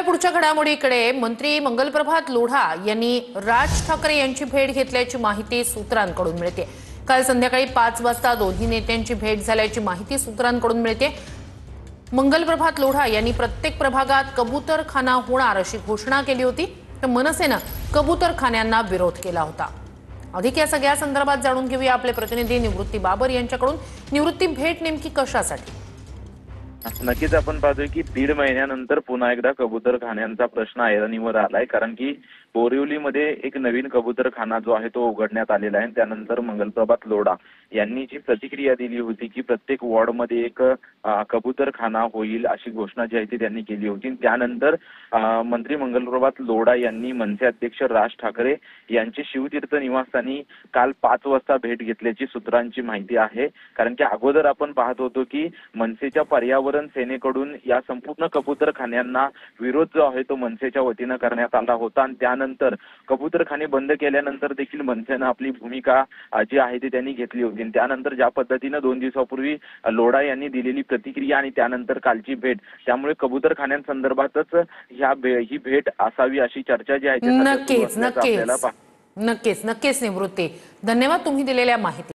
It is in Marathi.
पुढच्या घडामोडीकडे मंत्री मंगलप्रभात लोढा यांनी राज ठाकरे यांची भेट घेतल्याची माहिती सूत्रांकडून मिळते। काल संध्याकाळी 5 वाजता दोन्ही नेत्यांची भेट झाल्याची माहिती सूत्रांकडून मिळते। मंगलप्रभात लोढा यांनी प्रत्येक प्रभागात कबूतरखाना होणार अशी घोषणा केली होती, तर मनसेने कबूतरखान्यांना विरोध केला होता। अधिक या सगळ्या संदर्भात जाणून घेऊया आपले प्रतिनिधी निवृत्ती बाबर यांच्याकडून। निवृत्ती, भेट नेमकी कशासाठी? नक्कीच आपण पाहतोय की 1.5 महिन्यानंतर पुन्हा एकदा कबूतरखान्यांचा प्रश्न ऐरणीवर आलाय, कारण की बोरिवलीमध्ये एक नवीन कबूतरखाना जो आहे तो उघडण्यात आलेला आहे। त्यानंतर मंगलप्रभात लोढा यांनी जी प्रतिक्रिया दिली होती की प्रत्येक वॉर्डमध्ये एक कबूतरखाना होईल अशी घोषणा जी आहे ती त्यांनी केली होती। त्यानंतर मंत्री मंगलप्रभात लोढा यांनी मनसे अध्यक्ष राज ठाकरे यांची शिवतीर्थ निवासस्थानी काल 5 वाजता भेट घेतल्याची सूत्रांची माहिती आहे। कारण की अगोदर आपण पाहत होतो की मनसेच्या पर्यावरण सेनेकडून या संपूर्ण कबूतरखान्यांना विरोध जो आहे तो मनसेच्या वतीनं करण्यात आला होता आणि त्यानंतर कबूतरखाने बंद केल्यानंतर देखील मनसेनं आपली भूमिका जी आहे ती त्यांनी घेतली होती। त्यानंतर ज्या पद्धतीनं 2 दिवसापूर्वी लोढा यांनी दिलेली प्रतिक्रिया आणि त्यानंतर कालची भेट, त्यामुळे कबूतरखान्यांसंदर्भातच ही भेट असावी अशी चर्चा जी आहे ती नक्कीच निवृत्ती, धन्यवाद तुम्ही दिलेल्या माहिती।